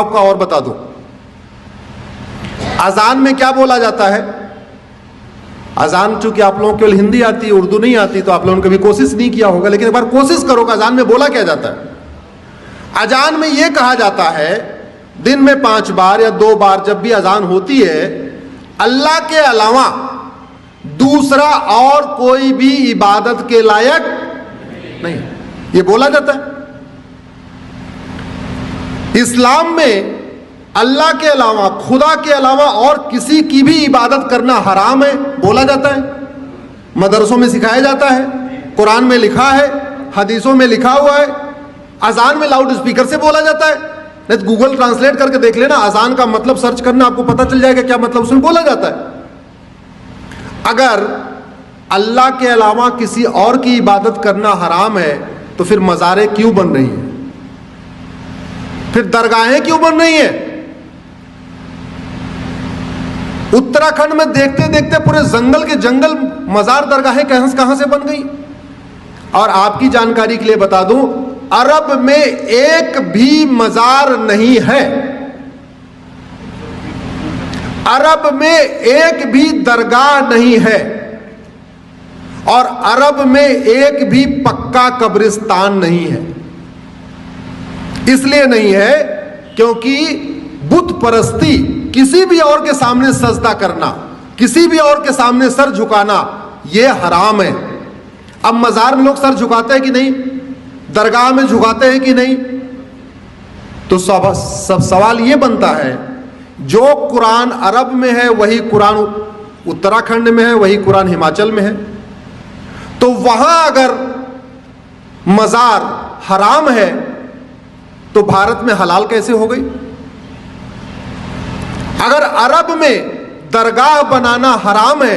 आपका और बता दूं, अजान में क्या बोला जाता है। अजान चूंकि आप लोगों को केवल हिंदी आती है, उर्दू नहीं आती, तो आप लोगों ने कभी कोशिश नहीं किया होगा, लेकिन एक बार कोशिश करो कि अजान में बोला क्या जाता है। अजान में यह कहा जाता है, दिन में 5 बार या 2 बार जब भी अजान होती है, अल्लाह के अलावा दूसरा और कोई भी इबादत के लायक नहीं, यह बोला जाता है। इस्लाम में अल्लाह के अलावा, खुदा के अलावा और किसी की भी इबादत करना हराम है, बोला जाता है। मदरसों में सिखाया जाता है, कुरान में लिखा है, हदीसों में लिखा हुआ है। अजान में लाउड स्पीकर से बोला जाता है, नहीं तो गूगल ट्रांसलेट करके देख लेना, अजान का मतलब सर्च करना, आपको पता चल जाएगा क्या मतलब उसमें बोला जाता है। अगर अल्लाह के अलावा किसी और की इबादत करना हराम है, तो फिर मज़ारें क्यों बन रही हैं, फिर दरगाहें क्यों बन रही हैं। उत्तराखंड में देखते देखते पूरे जंगल के जंगल मजार दरगाहें कहां से बन गई। और आपकी जानकारी के लिए बता दूं, अरब में एक भी मजार नहीं है, अरब में एक भी दरगाह नहीं है, और अरब में एक भी पक्का कब्रिस्तान नहीं है। इसलिए नहीं है क्योंकि बुत परस्ती, किसी भी और के सामने सजदा करना, किसी भी और के सामने सर झुकाना, यह हराम है। अब मजार में लोग सर झुकाते हैं कि नहीं, दरगाह में झुकाते हैं कि नहीं, तो सब सवाल यह बनता है, जो कुरान अरब में है वही कुरान उत्तराखंड में है, वही कुरान हिमाचल में है, तो वहां अगर मजार हराम है तो भारत में हलाल कैसे हो गई। अगर अरब में दरगाह बनाना हराम है,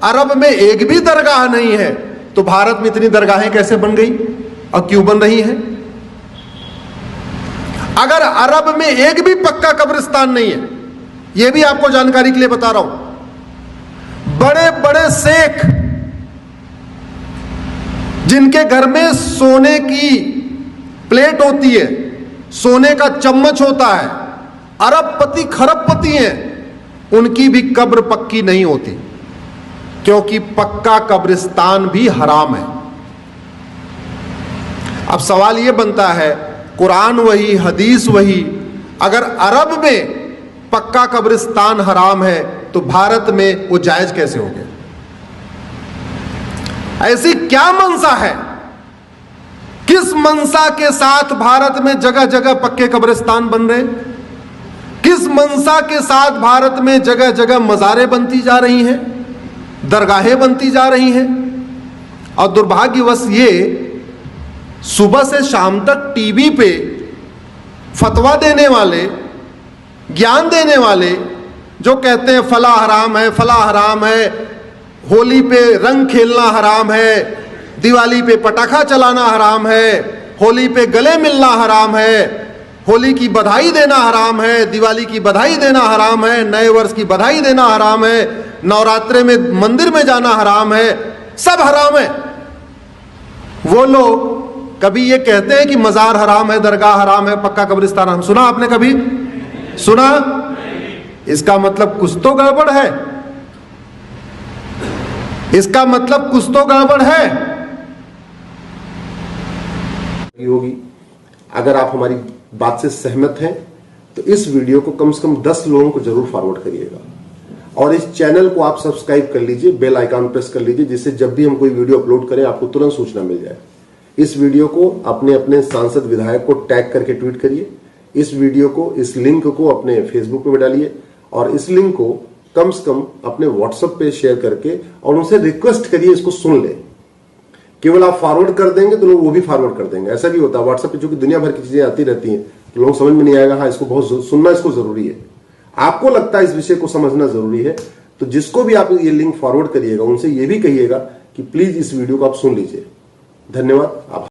अरब में एक भी दरगाह नहीं है, तो भारत में इतनी दरगाहें कैसे बन गई और क्यों बन रही हैं। अगर अरब में एक भी पक्का कब्रिस्तान नहीं है, यह भी आपको जानकारी के लिए बता रहा हूं, बड़े बड़े शेख जिनके घर में सोने की प्लेट होती है, सोने का चम्मच होता है, अरबपति खरबपति हैं, उनकी भी कब्र पक्की नहीं होती, क्योंकि पक्का कब्रिस्तान भी हराम है। अब सवाल यह बनता है, कुरान वही, हदीस वही, अगर अरब में पक्का कब्रिस्तान हराम है तो भारत में वो जायज कैसे हो गया। ऐसी क्या मंशा है, किस मंशा के साथ भारत में जगह जगह पक्के कब्रिस्तान बन रहे, किस मंशा के साथ भारत में जगह जगह मज़ारें बनती जा रही हैं, दरगाहें बनती जा रही हैं। और दुर्भाग्यवश ये सुबह से शाम तक टीवी पे फतवा देने वाले, ज्ञान देने वाले, जो कहते हैं फला हराम है, फला हराम है, होली पे रंग खेलना हराम है, दिवाली पे पटाखा चलाना हराम है, होली पे गले मिलना हराम है, होली की बधाई देना हराम है, दिवाली की बधाई देना हराम है, नए वर्ष की बधाई देना हराम है, नवरात्रे में मंदिर में जाना हराम है, सब हराम है। वो लोग कभी ये कहते हैं कि मजार हराम है, दरगाह हराम है, पक्का कब्रिस्तान हराम, सुना आपने कभी सुना? इसका मतलब कुछ तो गड़बड़ है, इसका मतलब कुछ तो गड़बड़ है होगी। अगर आप हमारी बात से सहमत हैं तो इस वीडियो को कम से कम 10 लोगों को जरूर फॉरवर्ड करिएगा, और इस चैनल को आप सब्सक्राइब कर लीजिए, बेल आइकन प्रेस कर लीजिए, जिससे जब भी हम कोई वीडियो अपलोड करें आपको तुरंत सूचना मिल जाए। इस वीडियो को अपने अपने सांसद विधायक को टैग करके ट्वीट करिए, इस वीडियो को, इस लिंक को अपने फेसबुक पे डालिए, और इस लिंक को कम से कम अपने व्हाट्सएप पे शेयर करके और उनसे रिक्वेस्ट करिए इसको सुन ले। केवल आप फॉरवर्ड कर देंगे तो लोग वो भी फॉरवर्ड कर देंगे। ऐसा भी होता है व्हाट्सएप पे, चूंकि दुनिया भर की चीजें आती रहती हैं, तो लोगों समझ में नहीं आएगा, हाँ इसको बहुत सुनना, इसको जरूरी है, आपको लगता है इस विषय को समझना जरूरी है, तो जिसको भी आप ये लिंक फॉरवर्ड करिएगा उनसे ये भी कहिएगा कि प्लीज इस वीडियो को आप सुन लीजिए। धन्यवाद। आप